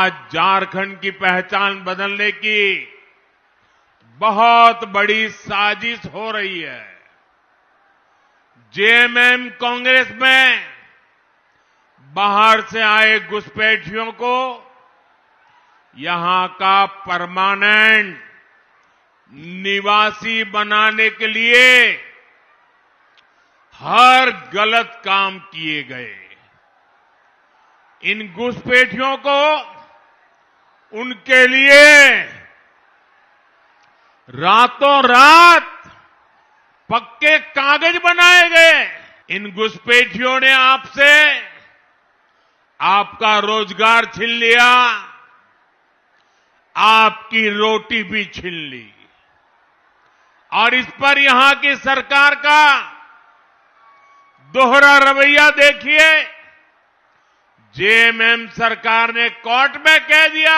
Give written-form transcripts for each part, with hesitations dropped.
आज झारखंड की पहचान बदलने की बहुत बड़ी साजिश हो रही है। जेएमएम कांग्रेस में बाहर से आए घुसपैठियों को यहां का परमानेंट निवासी बनाने के लिए हर गलत काम किए गए। इन घुसपैठियों को उनके लिए रातों रात पक्के कागज बनाए गए। इन घुसपैठियों ने आपसे आपका रोजगार छीन लिया, आपकी रोटी भी छीन ली। और इस पर यहां की सरकार का दोहरा रवैया देखिए। जेएमएम सरकार ने कोर्ट में कह दिया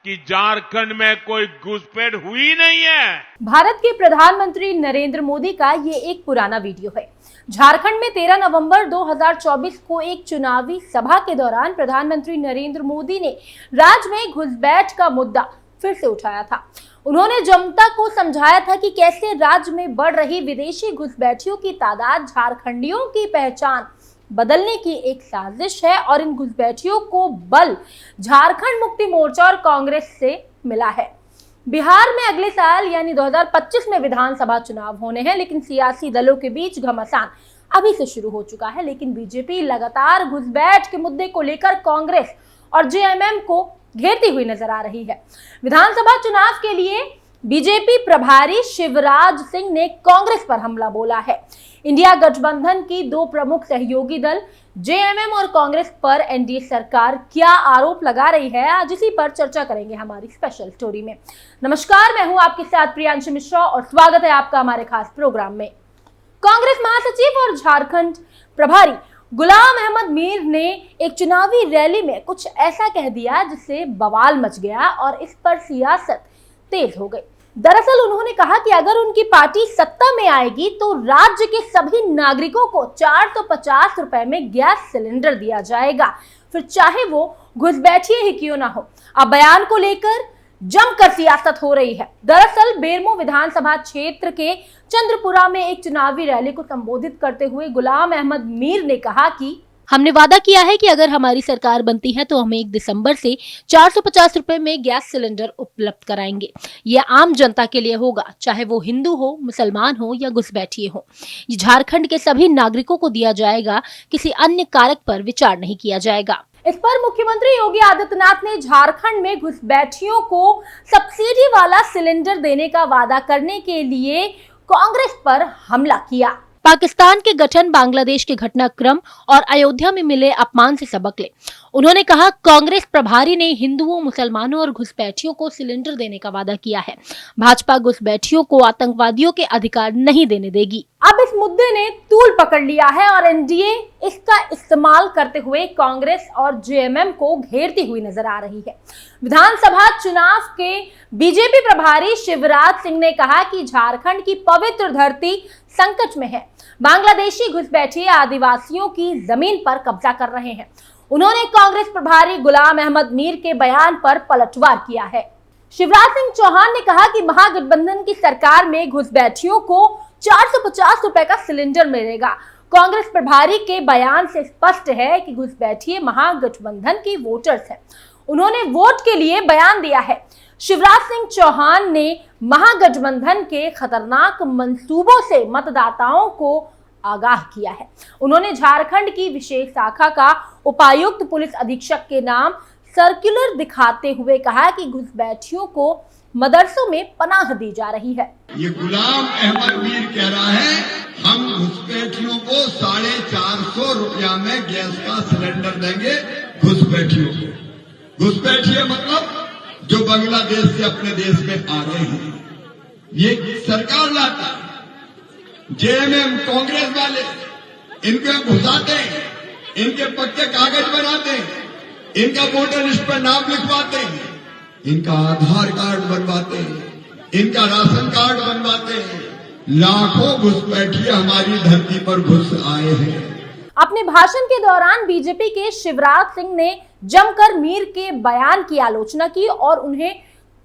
कि झारखंड में कोई घुसपैठ हुई नहीं है। भारत के प्रधानमंत्री नरेंद्र मोदी का ये एक पुराना वीडियो है। झारखंड में 13 नवंबर 2024 को एक चुनावी सभा के दौरान प्रधानमंत्री नरेंद्र मोदी ने राज्य में घुसपैठ का मुद्दा फिर से उठाया था। उन्होंने जनता को समझाया था कि कैसे राज्य में बढ़ रही विदेशी घुसपैठियों की तादाद झारखंडियों की पहचान बदलने की एक साजिश है और इन घुसपैठियों को बल झारखंड मुक्ति मोर्चा और कांग्रेस से मिला है। बिहार में अगले साल यानी 2025 में विधानसभा चुनाव होने हैं, लेकिन सियासी दलों के बीच घमासान अभी से शुरू हो चुका है। लेकिन बीजेपी लगातार घुसपैठ के मुद्दे को लेकर कांग्रेस और जेएमएम को घेरती हुई नजर आ रही है। विधानसभा चुनाव के लिए बीजेपी प्रभारी शिवराज सिंह ने कांग्रेस पर हमला बोला है। इंडिया गठबंधन की दो प्रमुख सहयोगी दल जेएमएम और कांग्रेस पर एनडीए सरकार क्या आरोप लगा रही है, आज इसी पर चर्चा करेंगे हमारी स्पेशल स्टोरी में। नमस्कार, मैं हूं आपके साथ प्रियांशु मिश्रा और स्वागत है आपका हमारे खास प्रोग्राम में। कांग्रेस महासचिव और झारखंड प्रभारी गुलाम अहमद मीर ने एक चुनावी रैली में कुछ ऐसा कह दिया जिससे बवाल मच गया और इस पर सियासत तेज हो गई। दरअसल उन्होंने कहा कि अगर उनकी पार्टी सत्ता में आएगी तो राज्य के सभी नागरिकों को 450 रुपए में गैस सिलेंडर दिया जाएगा, फिर चाहे वो घुसपैठिए ही क्यों ना हो। अब बयान को लेकर जमकर सियासत हो रही है। दरअसल बेरमो विधानसभा क्षेत्र के चंद्रपुरा में एक चुनावी रैली को संबोधित करते हुए गुलाम अहमद मीर ने कहा कि हमने वादा किया है कि अगर हमारी सरकार बनती है तो हम 1 दिसंबर से 450 रुपए में गैस सिलेंडर उपलब्ध कराएंगे। यह आम जनता के लिए होगा, चाहे वो हिंदू हो, मुसलमान हो या घुसपैठिए हो। ये झारखंड के सभी नागरिकों को दिया जाएगा, किसी अन्य कारक पर विचार नहीं किया जाएगा। इस पर मुख्यमंत्री योगी आदित्यनाथ ने झारखंड में घुसपैठियों को सब्सिडी वाला सिलेंडर देने का वादा करने के लिए कांग्रेस पर हमला किया। पाकिस्तान के गठन, बांग्लादेश के घटनाक्रम और अयोध्या में मिले अपमान से सबक ले। उन्होंने कहा, कांग्रेस प्रभारी ने हिंदुओं, मुसलमानों और घुसपैठियों को सिलेंडर देने का वादा किया है। भाजपा घुसपैठियों को आतंकवादियों के अधिकार नहीं देने देगी। अब इस मुद्दे ने तूल पकड़ लिया है और एनडीए इसका इस्तेमाल करते हुए कांग्रेस और जेएमएम को घेरती हुई नजर आ रही है। विधानसभा चुनाव के बीजेपी प्रभारी शिवराज सिंह ने कहा कि झारखंड की पवित्र धरती संकट में है। बांग्लादेशी घुसपैठिए आदिवासियों की जमीन पर कब्जा कर रहे हैं। उन्होंने कांग्रेस प्रभारी गुलाम अहमद मीर के बयान पर पलटवार किया है। शिवराज सिंह चौहान ने कहा कि महागठबंधन की सरकार में घुसपैठियों को 450 रुपए का सिलेंडर मिलेगा। कांग्रेस प्रभारी के बयान से स्पष्ट है कि घुसपैठिए महागठबंधन की वोटर्स हैं। उन्होंने वोट के लिए बयान दिया है। शिवराज सिंह चौहान ने महागठबंधन के खतरनाक मंसूबों से मतदाताओं को आगाह किया है। उन्होंने झारखंड की विशेष शाखा का उपायुक्त पुलिस अधीक्षक के नाम सर्कुलर दिखाते हुए कहा कि घुसपैठियों को मदरसों में पनाह दी जा रही है। ये गुलाम अहमद मीर कह रहा है, हम घुसपैठियों को 450 रुपया में गैस का सिलेंडर देंगे घुसपैठियों को। घुसपैठिए मतलब जो बांग्लादेश से अपने देश में आ रहे हैं, ये सरकार लाता है। जेएमएम कांग्रेस वाले इनके घुसाते हैं, इनके पक्के कागज बनाते हैं, इनका वोटर लिस्ट पर नाम लिखवाते हैं, इनका आधार कार्ड बनवाते हैं, इनका राशन कार्ड बनवाते हैं। लाखों घुसपैठिए हमारी धरती पर घुस आए हैं। अपने भाषण के दौरान बीजेपी के शिवराज सिंह ने जमकर मीर के बयान की आलोचना की और उन्हें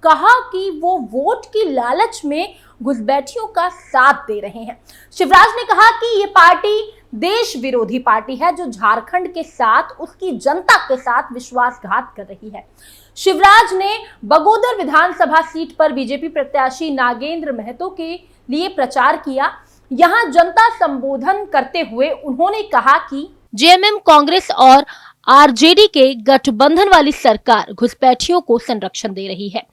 कहा कि वो वोट की लालच में घुसपैठियों का साथ दे रहे हैं। शिवराज ने कहा कि ये पार्टी देश विरोधी पार्टी है जो झारखंड के साथ, उसकी जनता के साथ विश्वासघात कर रही है। शिवराज ने बगोदर विधानसभा सीट पर बीजेपी प्रत्याशी नागेंद्र महतो के लिए प्रचार किया। यहां जनता संबोधन करते हुए उन्होंने कहा कि जेएमएम, कांग्रेस और आरजेडी के गठबंधन वाली सरकार घुसपैठियों को संरक्षण दे रही है।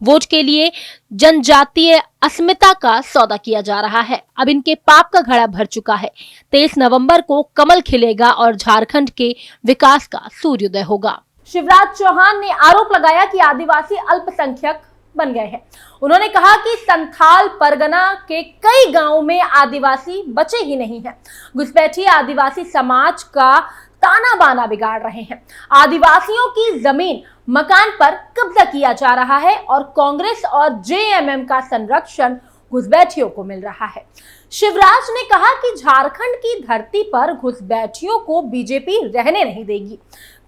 वोट के लिए जनजातीय अस्मिता का सौदा किया जा रहा है। अब इनके पाप का घड़ा भर चुका है। 23 नवंबर को कमल खिलेगा और झारखंड के विकास का सूर्योदय होगा। शिवराज चौहान ने आरोप लगाया कि आदिवासी अल्पसंख्यक बन गए हैं। उन्होंने कहा कि संथाल परगना के कई गांवों में आदिवासी बचे ही नहीं हैं। घुसपैठी आदिवासी समाज का ताना बाना बिगाड़ रहे हैं। आदिवासियों की जमीन, मकान पर कब्जा किया जा रहा है और कांग्रेस और जेएमएम का संरक्षण घुसपैठियों को मिल रहा है। शिवराज ने कहा कि झारखंड की धरती पर घुसपैठियों को बीजेपी रहने नहीं देगी।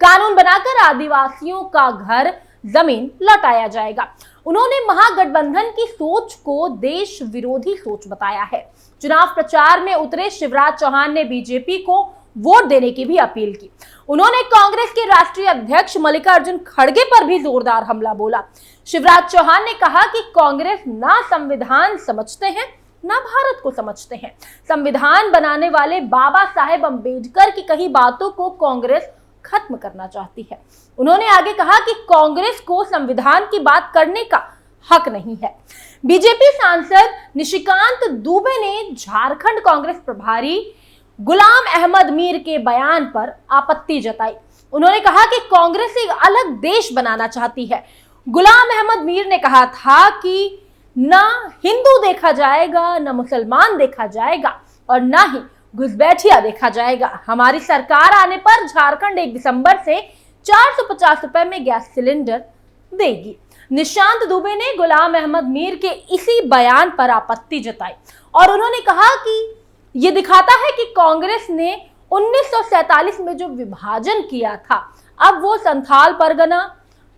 कानून बनाकर आदिवासियों का घर, जमीन लौटाया जाएगा। उन्होंने महागठबंधन की सोच को देश विरोधी सोच बताया है। चुनाव प्रचार में उतरे शिवराज चौहान ने बीजेपी को वोट देने की भी अपील की। उन्होंने कांग्रेस के राष्ट्रीय अध्यक्ष मल्लिकार्जुन खड़गे पर भी जोरदार हमला बोला। शिवराज चौहान ने कहा कि कांग्रेस ना संविधान समझते हैं, ना भारत को समझते हैं। संविधान बनाने वाले बाबा साहेब अंबेडकर की कही बातों को कांग्रेस खत्म करना चाहती है। उन्होंने आगे कहा कि कांग्रेस को संविधान की बात करने का हक नहीं है। बीजेपी सांसद निशिकांत दुबे ने झारखंड कांग्रेस प्रभारी गुलाम अहमद मीर के बयान पर आपत्ति जताई। उन्होंने कहा कि कांग्रेस एक अलग देश बनाना चाहती है। गुलाम अहमद मीर ने कहा था कि ना हिंदू देखा जाएगा, ना मुसलमान देखा जाएगा और ना ही घुसपैठिया देखा जाएगा। हमारी सरकार आने पर झारखंड 1 दिसंबर से 450 रुपए में गैस सिलेंडर देगी। निशांत दुबे ने गुलाम अहमद मीर के इसी बयान पर आपत्ति जताई और उन्होंने कहा कि ये दिखाता है कि कांग्रेस ने 1947 में जो विभाजन किया था, अब वो संथाल परगना,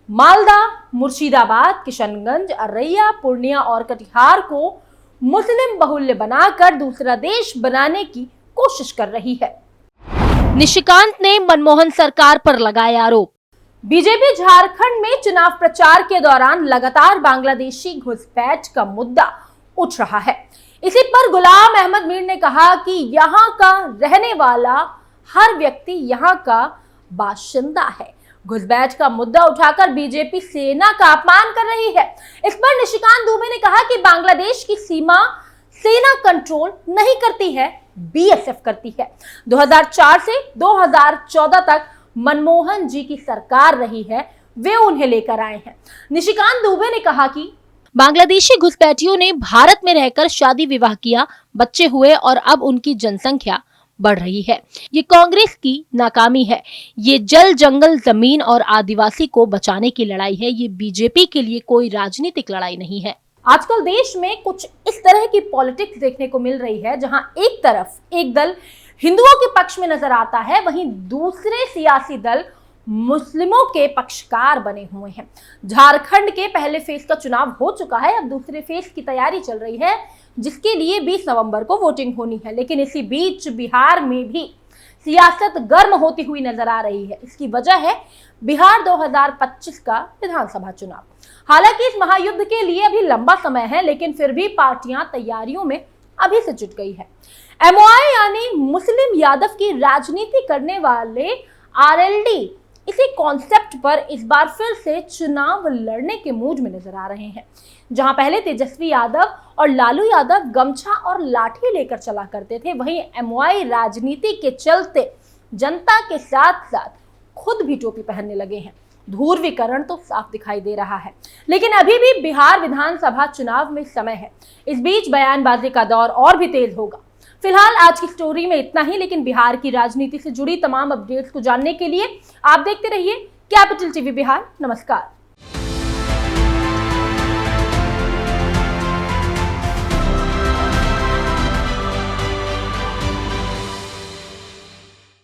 मालदा, मुर्शिदाबाद, किशनगंज, अररिया, पूर्णिया और कटिहार को मुस्लिम बहुल्य बनाकर दूसरा देश बनाने की कोशिश कर रही है। निशिकांत ने मनमोहन सरकार पर लगाए आरोप। बीजेपी झारखंड में चुनाव प्रचार के दौरान लगातार बांग्लादेशी घुसपैठ का मुद्दा उठ रहा है। इसी पर गुलाम अहमद मीर ने कहा कि यहाँ का रहने वाला हर व्यक्ति यहाँ का बाशिंदा है। घुसपैठ का मुद्दा उठाकर बीजेपी सेना का अपमान कर रही है। इस पर निशिकांत दुबे ने कहा कि बांग्लादेश की सीमा सेना कंट्रोल नहीं करती है, बीएसएफ करती है। 2004 से 2014 तक मनमोहन जी की सरकार रही है, वे उन्हें लेकर आए हैं। निशिकांत दुबे ने कहा कि बांग्लादेशी घुसपैठियों ने भारत में रहकर शादी विवाह किया, बच्चे हुए और अब उनकी जनसंख्या बढ़ रही है। ये कांग्रेस की नाकामी है। ये जल, जंगल, जमीन और आदिवासी को बचाने की लड़ाई है। ये बीजेपी के लिए कोई राजनीतिक लड़ाई नहीं है। आजकल देश में कुछ इस तरह की पॉलिटिक्स देखने को मिल रही है जहां एक तरफ एक दल हिंदुओं के पक्ष में नजर आता है, वहीं दूसरे सियासी दल मुस्लिमों के पक्षकार बने हुए हैं। झारखंड के पहले फेज का चुनाव हो चुका है, अब दूसरे फेज की तैयारी चल रही है जिसके लिए 20 नवंबर को वोटिंग होनी है। लेकिन इसी बीच बिहार में भी सियासत गर्म होती हुई नजर आ रही है। इसकी वजह है बिहार 2025 का विधानसभा चुनाव। हालांकि इस महायुद्ध के लिए अभी लंबा समय है, लेकिन फिर भी पार्टियां तैयारियों में अभी से जुट गई है। एमओआई यानी मुस्लिम यादव की राजनीति करने वाले आरएलडी इसी कॉन्सेप्ट पर इस बार फिर से चुनाव लड़ने के मूड में नजर आ रहे हैं। जहां पहले तेजस्वी यादव और लालू यादव गमछा और लाठी लेकर चला करते थे, वहीं एमओआई राजनीति के चलते जनता के साथ साथ खुद भी टोपी पहनने लगे हैं। ध्रुवीकरण तो साफ दिखाई दे रहा है, लेकिन अभी भी बिहार विधानसभा चुनाव में समय है। इस बीच बयानबाजी का दौर और भी तेज होगा। फिलहाल आज की स्टोरी में इतना ही, लेकिन बिहार की राजनीति से जुड़ी तमाम अपडेट्स को जानने के लिए आप देखते रहिए कैपिटल टीवी बिहार। नमस्कार।